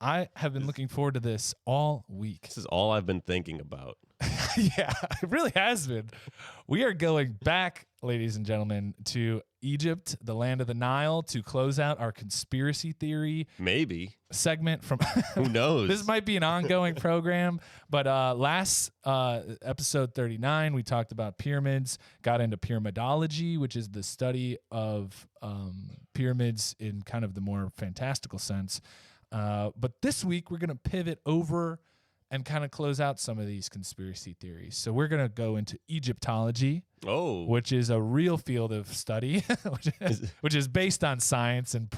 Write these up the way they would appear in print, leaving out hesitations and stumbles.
I have been looking forward to this all week. This is all I've been thinking about. Yeah, it really has been. We are going back, ladies and gentlemen, to Egypt, the land of the Nile, to close out our conspiracy theory Maybe. segment from Who knows? This might be an ongoing program, but last episode 39, we talked about pyramids, got into pyramidology, which is the study of pyramids in kind of the more fantastical sense. But this week, we're going to pivot over and kind of close out some of these conspiracy theories. So we're going to go into Egyptology, which is a real field of study, which is based on science and...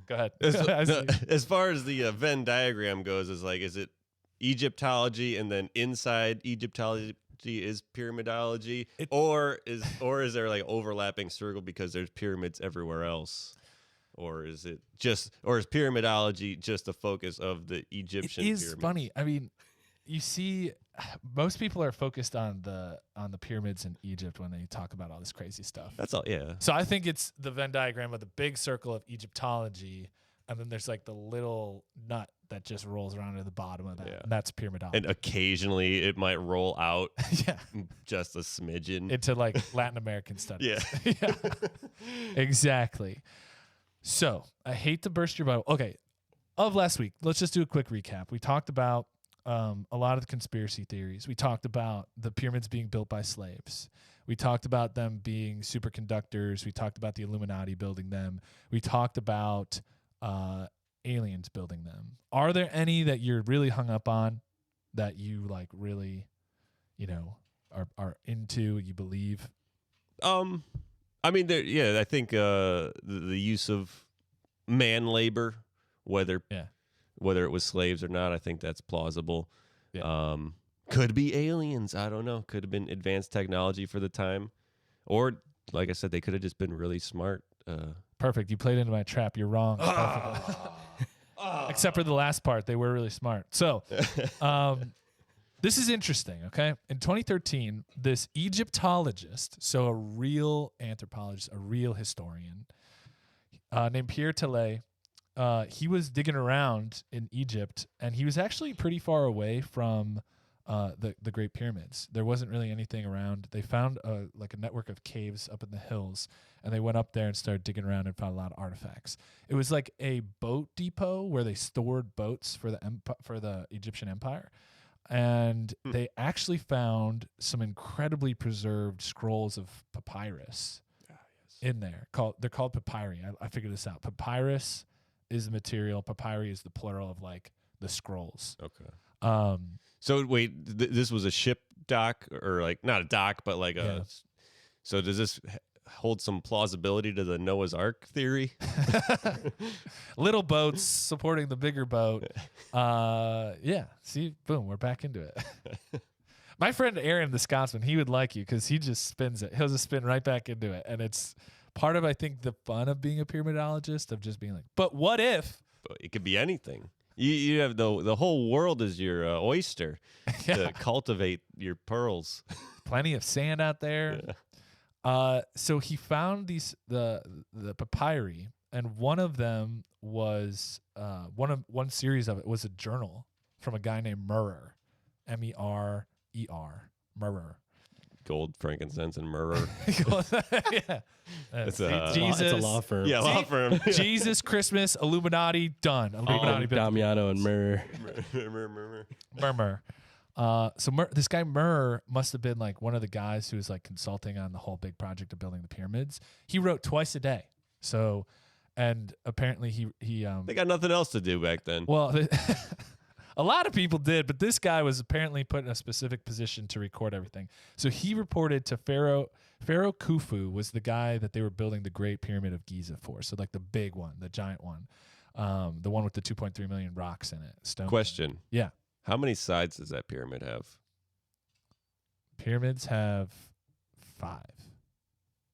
Go ahead. As far as the Venn diagram goes, is it Egyptology and then inside Egyptology is pyramidology, or is there like overlapping circle because there's pyramids everywhere else? Or is pyramidology just a focus of the Egyptian pyramids? It is funny. I mean, you see, most people are focused on the pyramids in Egypt when they talk about all this crazy stuff. That's all, yeah. So I think it's the Venn diagram of the big circle of Egyptology, and then there's like the little nut that just rolls around at the bottom of that, and that's pyramidology. And occasionally it might roll out yeah, just a smidgen. into like Latin American studies. Yeah. Yeah. Exactly. So I hate to burst your bubble. Okay, of last week, let's just do a quick recap. We talked about a lot of the conspiracy theories. We talked about the pyramids being built by slaves. We talked about them being superconductors. We talked about the Illuminati building them. We talked about aliens building them. Are there any that you're really hung up on that you like really, are into, you believe? I mean, I think the use of man labor, whether it was slaves or not, I think that's plausible. Yeah. Could be aliens. I don't know. Could have been advanced technology for the time. Or, like I said, they could have just been really smart. Perfect. You played into my trap. You're wrong. Except for the last part. They were really smart. So this is interesting, okay? In 2013, this Egyptologist, so a real anthropologist, a real historian, named Pierre Tillet, he was digging around in Egypt, and he was actually pretty far away from the Great Pyramids. There wasn't really anything around. They found a network of caves up in the hills, and they went up there and started digging around and found a lot of artifacts. It was like a boat depot where they stored boats for the Egyptian Empire. And they actually found some incredibly preserved scrolls of papyrus in there. They're called papyri. I figured this out. Papyrus is the material. Papyri is the plural of like the scrolls. Okay. So wait, this was a ship dock, or like not a dock, but like a. So does this hold some plausibility to the Noah's Ark theory? Little boats supporting the bigger boat. Yeah. See, boom, we're back into it. My friend Aaron, the Scotsman, he would like you because he just spins it. He'll just spin right back into it. And it's part of, I think, the fun of being a pyramidologist, of just being like, but what if? But it could be anything. You have the whole world as your oyster to cultivate your pearls. Plenty of sand out there. Yeah. So he found the papyri, and one of them was one series of it was a journal from a guy named Murrer, Merer, Murrer. Gold, frankincense, and myrrh. Yeah. It's a law firm. Yeah, law firm. Jesus, Christmas, Illuminati, done. Illuminati, Damiano and myrrh. Murmur. So this guy Murr must have been like one of the guys who was like consulting on the whole big project of building the pyramids. He wrote twice a day. So, and apparently he they got nothing else to do back then. Well, a lot of people did, but this guy was apparently put in a specific position to record everything. So he reported to Pharaoh Khufu was the guy that they were building the Great Pyramid of Giza for. So like the big one, the giant one, the one with the 2.3 million rocks in it. Stone. Question. Yeah. How many sides does that pyramid have? Pyramids have 5.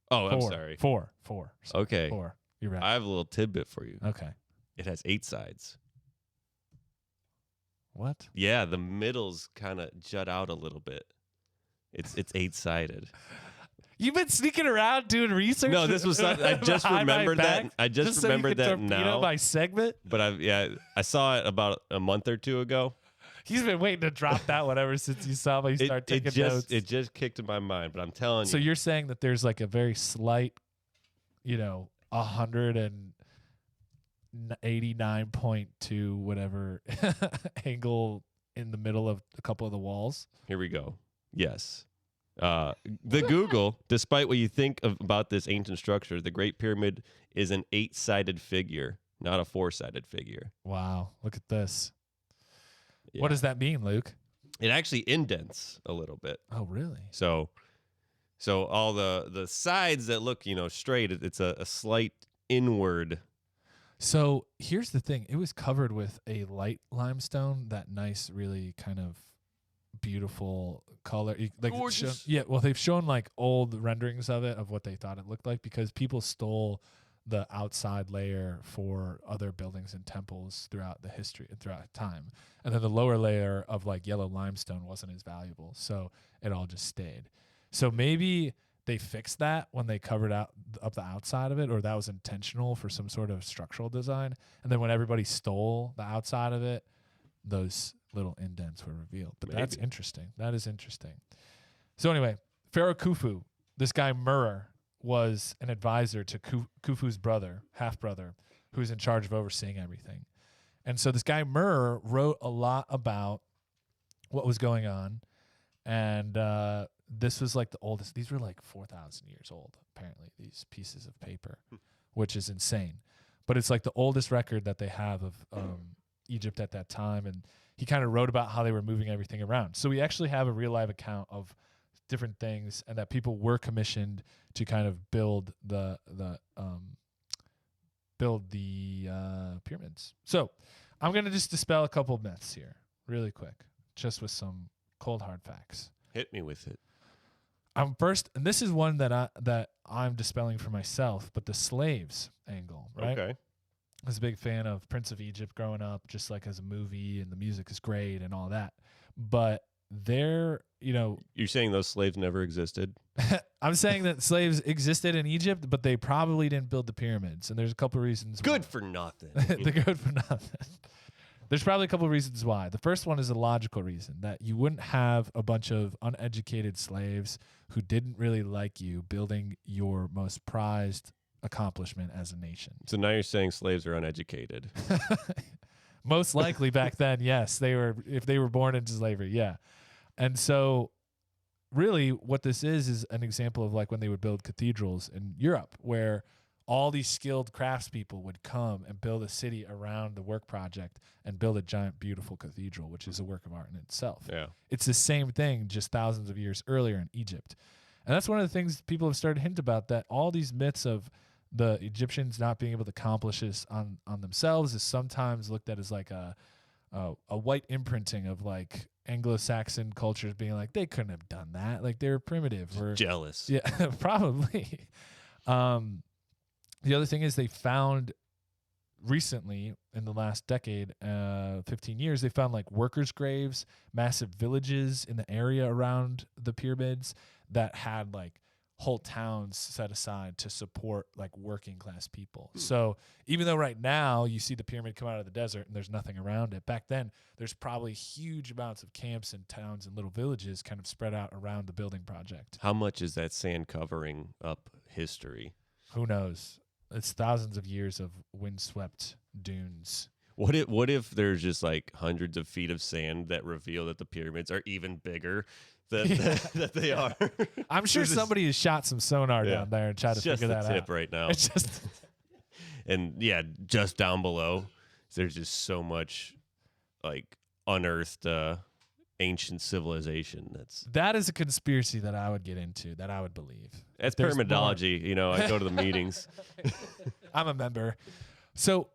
Oh, I'm sorry. 4. Okay. 4. You're right. I have a little tidbit for you. Okay. It has 8 sides. What? Yeah, the middles kind of jut out a little bit. It's 8-sided. You've been sneaking around doing research. No, this was something I just behind my remembered back, that. I just so you remembered could that torpedo now. my segment. But I saw it about a month or two ago. He's been waiting to drop that one ever since you saw me start taking notes. It just kicked in my mind, but I'm telling So you. you're saying that there's like a very slight, 189.2 whatever angle in the middle of a couple of the walls. Here we go. Yes. The Google, despite what you think about this ancient structure, the Great Pyramid is an 8-sided figure, not a 4-sided figure. Wow, look at this. Yeah. What does that mean, Luke? It actually indents a little bit. Oh, really? So all the sides that look, straight, it's a slight inward. So here's the thing. It was covered with a light limestone, that nice, really kind of beautiful color. Gorgeous. Well, they've shown like old renderings of it, of what they thought it looked like, because people stole the outside layer for other buildings and temples throughout the history and throughout time. And then the lower layer of like yellow limestone wasn't as valuable. So it all just stayed. So maybe they fixed that when they covered up the outside of it, or that was intentional for some sort of structural design. And then when everybody stole the outside of it, those little indents were revealed. But that's interesting. That is interesting. So anyway, Pharaoh Khufu, this guy Murr, was an advisor to Khufu's brother, half-brother, who's in charge of overseeing everything. And so this guy Murr wrote a lot about what was going on. And this was like the oldest. These were like 4,000 years old, apparently, these pieces of paper, which is insane. But it's like the oldest record that they have of Egypt at that time. And he kind of wrote about how they were moving everything around. So we actually have a real live account of different things, and that people were commissioned to kind of build the pyramids. So I'm going to just dispel a couple of myths here really quick, just with some cold hard facts. Hit me with it. I'm first, and this is one that I'm dispelling for myself, but the slaves angle, right? Okay. I was a big fan of Prince of Egypt growing up, just like as a movie, and the music is great and all that. But they're, You're saying those slaves never existed? I'm saying that slaves existed in Egypt, but they probably didn't build the pyramids. And there's a couple of reasons. Good for nothing. They're good for nothing. There's probably a couple of reasons why. The first one is a logical reason, that you wouldn't have a bunch of uneducated slaves who didn't really like you building your most prized accomplishment as a nation. So now you're saying slaves are uneducated. Most likely back then, yes. If they were born into slavery, yeah. And so really what this is an example of like when they would build cathedrals in Europe, where all these skilled craftspeople would come and build a city around the work project and build a giant, beautiful cathedral, which is a work of art in itself. Yeah. It's the same thing, just thousands of years earlier in Egypt. And that's one of the things people have started to hint about, that all these myths of the Egyptians not being able to accomplish this on themselves is sometimes looked at as like a white imprinting of like Anglo-Saxon cultures being like, they couldn't have done that. Like, they're primitive. Or jealous. Yeah, probably. The other thing is they found recently, in the last decade, 15 years, they found like workers' graves, massive villages in the area around the pyramids that had like whole towns set aside to support like working class people. So even though right now you see the pyramid come out of the desert and there's nothing around it, back then there's probably huge amounts of camps and towns and little villages kind of spread out around the building project. How much is that sand covering up history? Who knows? It's thousands of years of windswept dunes. What if there's just like hundreds of feet of sand that reveal that the pyramids are even bigger that they are? I'm sure somebody has shot some sonar down there and tried to figure that out. Just the tip right now. It's just and yeah, just down below, there's just so much like unearthed ancient civilization. That is a conspiracy that I would get into, that I would believe. That's pyramidology. I go to the meetings. I'm a member. So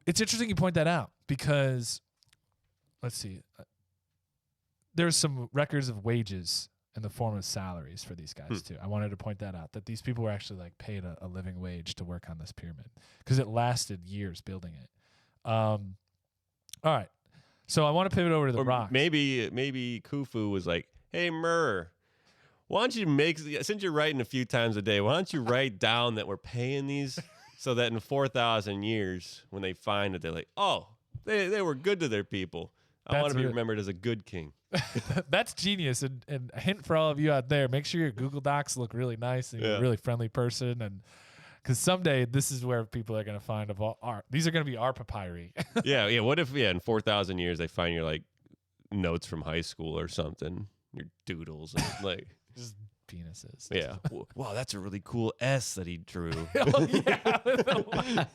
it's interesting you point that out, because let's see. There's some records of wages in the form of salaries for these guys too. I wanted to point that out, that these people were actually like paid a living wage to work on this pyramid, because it lasted years building it. All right. So I want to pivot over to the rocks. Maybe Khufu was like, "Hey, Murr, why don't you since you're writing a few times a day, why don't you write down that we're paying these so that in 4,000 years, when they find it, they're like, oh, they were good to their people. I want to be remembered as a good king. That's genius. And a hint for all of you out there, make sure your Google Docs look really nice and you're a really friendly person. And because someday this is where people are going to find these are going to be our papyri. Yeah. What if, in 4,000 years, they find your like notes from high school or something, your doodles, and like just penises. Yeah. Wow, that's a really cool S that he drew. Oh, yeah.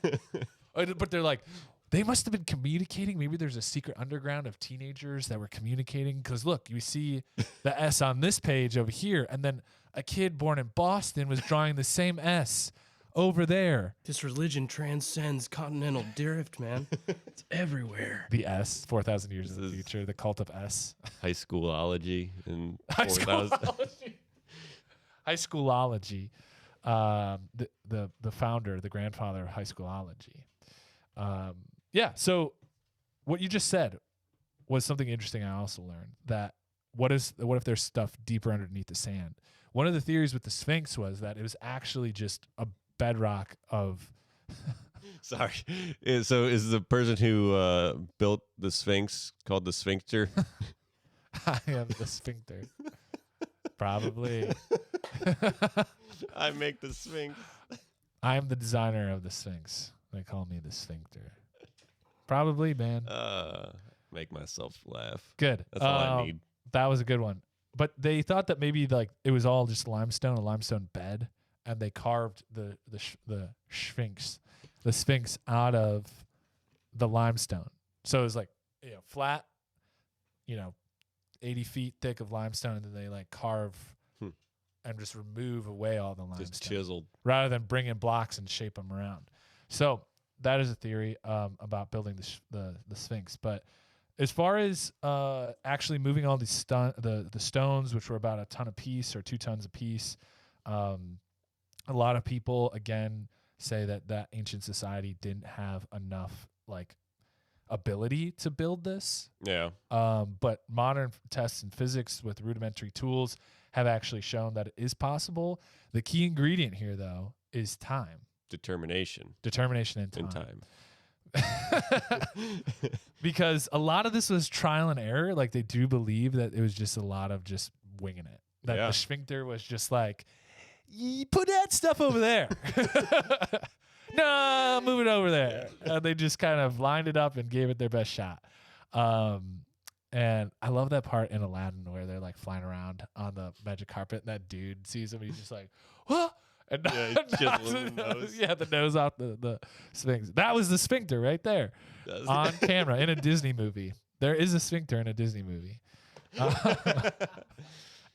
But they're like, they must have been communicating. Maybe there's a secret underground of teenagers that were communicating. Because look, you see the S on this page over here, and then a kid born in Boston was drawing the same S over there. This religion transcends continental drift, man. It's everywhere. The S, 4,000 years in the future, the cult of S. High schoolology and High schoolology. High schoolology. The founder, the grandfather of high schoolology. Yeah, so what you just said was something interesting I also learned, that what if there's stuff deeper underneath the sand? One of the theories with the Sphinx was that it was actually just a bedrock of... Sorry. So is the person who built the Sphinx called the Sphincter? I am the sphincter. Probably. I make the Sphinx. I am the designer of the Sphinx. They call me the sphincter. Probably, man. Make myself laugh. Good. That's all I need. That was a good one. But they thought that maybe like it was all just limestone, a limestone bed, and they carved the Sphinx out of the limestone. So it was like flat, 80 feet thick of limestone, and then they like carve and just remove away all the limestone. Just chiseled. Rather than bring in blocks and shape them around. So that is a theory about building the Sphinx. But as far as actually moving all these the stones, which were about a ton a piece or 2 tons a piece, a lot of people, again, say that ancient society didn't have enough like ability to build this. Yeah. But modern tests in physics with rudimentary tools have actually shown that it is possible. The key ingredient here, though, is time. Determination and time. Because a lot of this was trial and error. Like they do believe that it was just a lot of just winging it. That the sphincter was just like, put that stuff over there. No, move it over there. And they just kind of lined it up and gave it their best shot. And I love that part in Aladdin where they're like flying around on the magic carpet and that dude sees him. He's just like, what? And chiseling the nose. Yeah, the nose off the Sphinx. That was the sphincter right there on camera in a Disney movie. There is a sphincter in a Disney movie.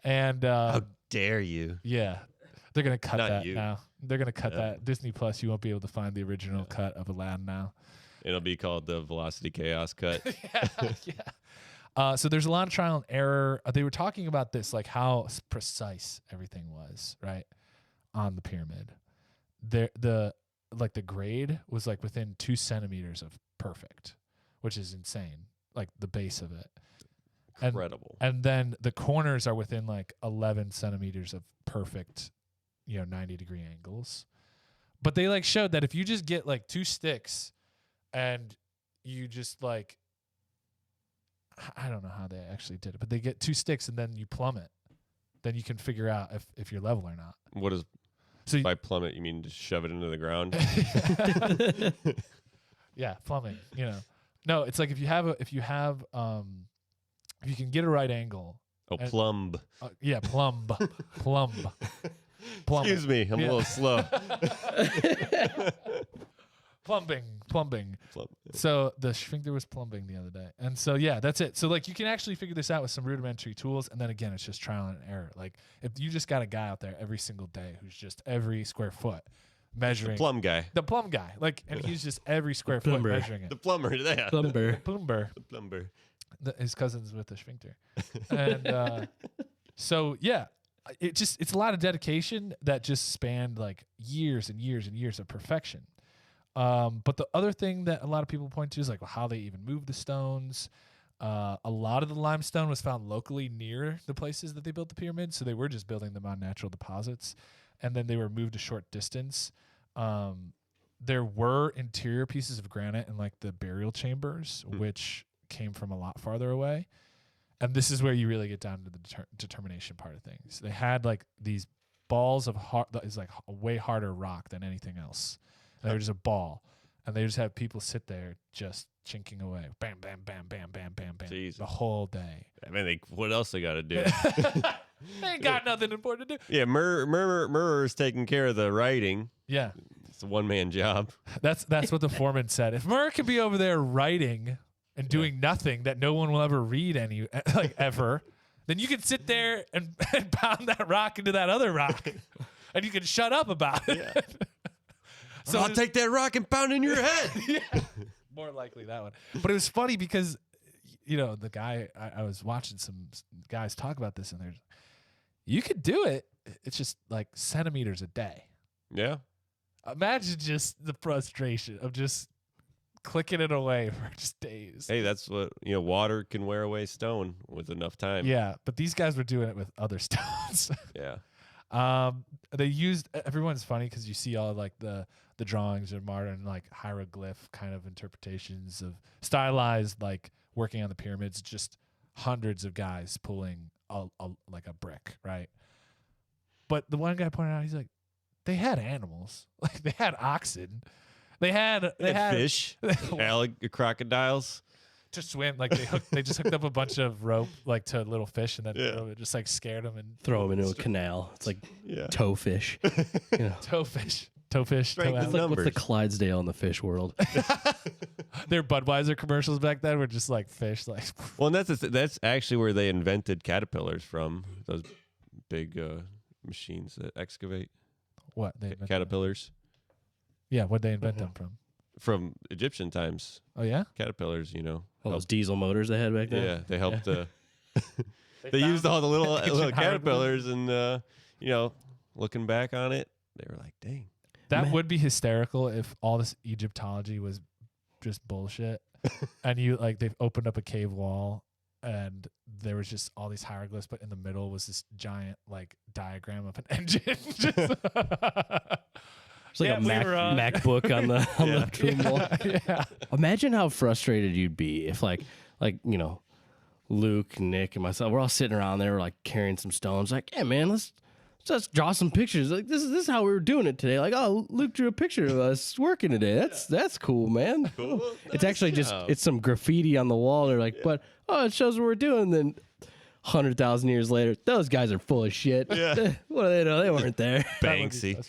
And how dare you? Yeah, they're gonna cut Not that you. now. They're gonna cut that. Disney Plus, you won't be able to find the original cut of Aladdin now. It'll be called the Velocity Chaos cut. Yeah. So there's a lot of trial and error. They were talking about this, like how precise everything was, right, on the pyramid. The grade was like within 2 centimeters of perfect, which is insane. Like the base of it. Incredible. And then the corners are within like 11 centimeters of perfect, 90-degree angles. But they like showed that if you just get like 2 sticks and you just like, I don't know how they actually did it, but they get 2 sticks and then you plumb it. Then you can figure out if you're level or not. What is by plummet? You mean just shove it into the ground? Yeah, plumbing. No, it's like if you can get a right angle. Oh, plumb. Yeah, plumb. Excuse me, I'm a little slow. Plumbing. So the sphincter was plumbing the other day. And so, yeah, that's it. So, like, you can actually figure this out with some rudimentary tools. And then, again, it's just trial and error. Like, if you just got a guy out there every single day who's just every square foot measuring. The plumb guy. The plumb guy. Like, and he's just every square foot measuring it. The plumber. Yeah. Plumber. The plumber. His cousin's with the sphincter. And so, yeah, it's a lot of dedication that just spanned, like, years and years and years of perfection. But the other thing that a lot of people point to is like how they even move the stones. A lot of the limestone was found locally near the places that they built the pyramids, so they were just building them on natural deposits, and then they were moved a short distance. There were interior pieces of granite in like the burial chambers, which came from a lot farther away. And this is where you really get down to the determination part of things. They had like these balls of that is like a way harder rock than anything else. And they were just a ball, and they just have people sit there just chinking away, bam, bam, bam, bam, bam, bam, bam, Jeez. the whole day. I mean, what else they got to do? They ain't got nothing important to do. Yeah, Murrer's taking care of the writing. Yeah, It's a one-man job. that's what the foreman said. If Murr could be over there writing and doing nothing that no one will ever read ever, then you can sit there and pound that rock into that other rock, and you can shut up about it. Yeah. So I'll take that rock and pound in your head. Yeah. More likely that one. But it was funny because, the guy, I was watching some guys talk about this, and you could do it. It's just like centimeters a day. Yeah. Imagine just the frustration of just clicking it away for just days. Hey, that's what, water can wear away stone with enough time. Yeah, but these guys were doing it with other stones. Yeah. They used, everyone's funny because you see all like the drawings of modern like hieroglyph kind of interpretations of stylized like working on the pyramids, just hundreds of guys pulling like a brick, right? But the one guy pointed out, he's like, they had animals, like they had oxen, they had fish, crocodiles to swim. Like they just hooked up a bunch of rope like to little fish, and then it just like scared them and Throw them into a canal. It's like toe fish. Towfish. It's like what's the Clydesdale in the fish world? Their Budweiser commercials back then were just like fish, like. Well, and that's actually where they invented caterpillars from. Those big machines that excavate. What they invented caterpillars? Yeah, what'd they invent them from? From Egyptian times. Oh yeah, caterpillars. All those diesel motors they had back then. Yeah, they helped. They used all the little caterpillars, and looking back on it, they were like, "Dang." That would be hysterical if all this Egyptology was just bullshit, and they've opened up a cave wall, and there was just all these hieroglyphs, but in the middle was this giant like diagram of an engine. It's like a MacBook on the tomb wall. Yeah. Imagine how frustrated you'd be if like Luke, Nick, and myself, we're all sitting around there like carrying some stones. Like, yeah, man, let's draw some pictures. Like this is how we were doing it today. Like, oh, Luke drew a picture of us working today. That's cool, man. Cool. It's actually it's some graffiti on the wall. They're like, but it shows what we're doing. Then 100,000 years later, those guys are full of shit. Yeah. What do they know? They weren't there. Banksy.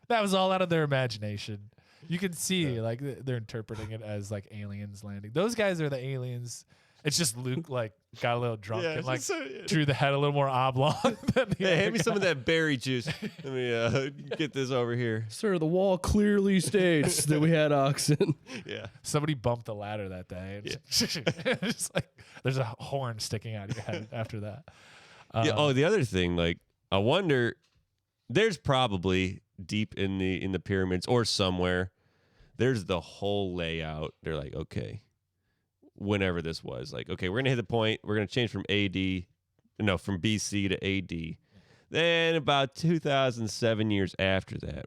That was all out of their imagination. You can see like they're interpreting it as like aliens landing. Those guys are the aliens. It's just Luke like got a little drunk and like drew the head a little more oblong. Hey, hand me some of that berry juice. Let me get this over here. Sir, the wall clearly states that we had oxen. Yeah. Somebody bumped the ladder that day. Just like there's a horn sticking out of your head after that. The other thing, like I wonder, there's probably deep in the pyramids or somewhere, there's the whole layout. They're like, okay, whenever this was, like, okay, we're gonna hit the point. We're gonna change from from BC to AD. Then about 2007 years after that,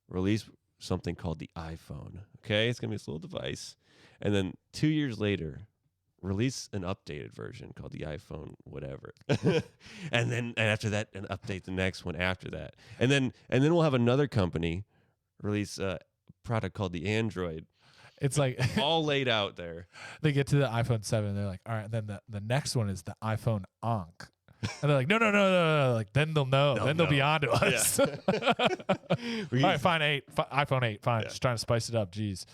release something called the iPhone. Okay, it's gonna be this little device, and then 2 years later, release an updated version called the iPhone whatever, and after that, and update the next one after that, and then we'll have another company release a product called the Android. It's like all laid out there. They get to the iPhone 7, and they're like, all right, then the next one is the iPhone Ankh. And they're like, no. Like, then they'll know. Then they'll be on to us. Yeah. All right, fine, iPhone 8, fine. Yeah. Just trying to spice it up. Jeez.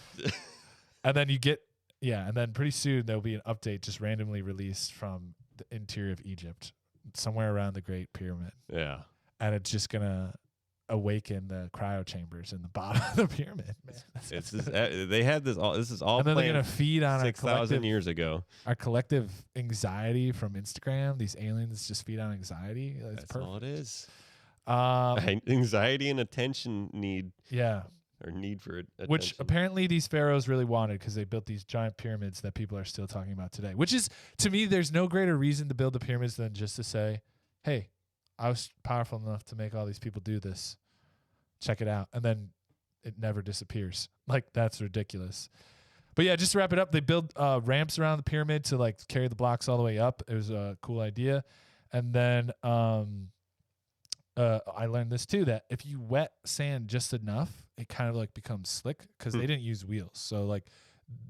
And then and then pretty soon there'll be an update just randomly released from the interior of Egypt, somewhere around the Great Pyramid. Yeah. And it's just going to awaken the cryo chambers in the bottom of the pyramid, man. They had this all. This is all. And then they're planned gonna feed on 6,000 years ago. Our collective anxiety from Instagram. These aliens just feed on anxiety. That's perfect. all it is. Anxiety and attention need. Yeah. or need for attention. Which apparently these pharaohs really wanted because they built these giant pyramids that people are still talking about today. Which is, to me, there's no greater reason to build the pyramids than just to say, hey, I was powerful enough to make all these people do this. Check it out. And then it never disappears. Like, that's ridiculous. But yeah, just to wrap it up, they build ramps around the pyramid to like carry the blocks all the way up. It was a cool idea. And then I learned this too, that if you wet sand just enough, it kind of like becomes slick because they didn't use wheels. So like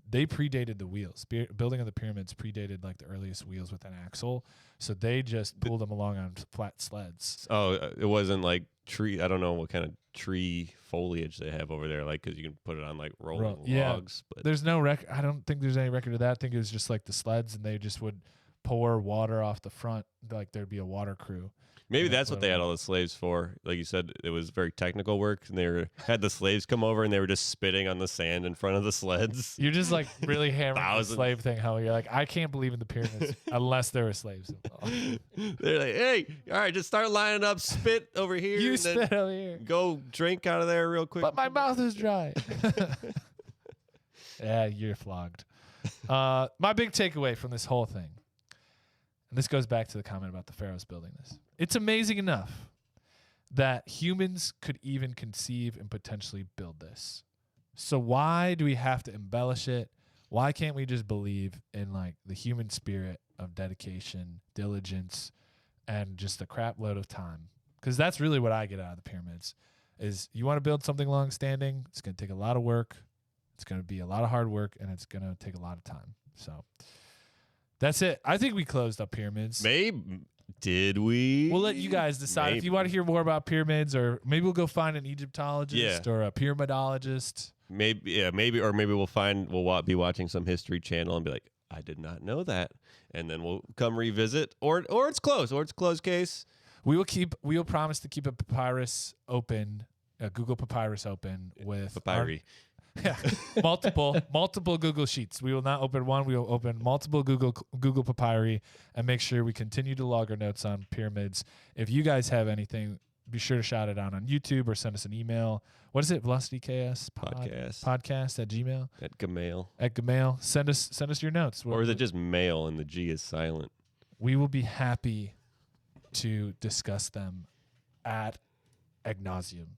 they predated the wheels. Building of the pyramids predated like the earliest wheels with an axle. So they just pulled them along on flat sleds. Oh, it wasn't like tree. I don't know what kind of tree foliage they have over there, like because you can put it on like rolling logs. But there's no record. I don't think there's any record of that. I think it was just like the sleds, and they just would pour water off the front. Like there'd be a water crew. maybe that's what they had all the slaves for. Like you said, it was very technical work, and had the slaves come over, and they were just spitting on the sand in front of the sleds. You're just like really hammering the slave thing. How you're like, I can't believe in the pyramids unless there were slaves involved. They're like, hey, all right, just start lining up, spit over here. You and spit then over here. Go drink out of there real quick. But my mouth is dry. Yeah, you're flogged. My big takeaway from this whole thing, and this goes back to the comment about the pharaohs building this. It's amazing enough that humans could even conceive and potentially build this. So why do we have to embellish it? Why can't we just believe in like the human spirit of dedication, diligence, and just a crap load of time? Because that's really what I get out of the pyramids. Is you want to build something long-standing, it's going to take a lot of work. It's going to be a lot of hard work, and it's going to take a lot of time. So that's it. I think we closed up pyramids. Maybe. Did we? We'll let you guys decide. Maybe. If you want to hear more about pyramids, or maybe we'll go find an Egyptologist or a pyramidologist. Maybe we'll be watching some History Channel and be like, I did not know that. And then we'll come revisit, or it's closed, or it's closed case. We will promise to keep a papyrus open, a Google Papyrus open with Papyri. Yeah, multiple Google Sheets. We will not open one. We will open multiple Google Papyri and make sure we continue to log our notes on pyramids. If you guys have anything, be sure to shout it out on YouTube or send us an email. What is it? Velocity KS podcast at Gmail. At Gmail. At Gmail. Send us your notes. Or is it just mail and the G is silent? We will be happy to discuss them ad nauseum.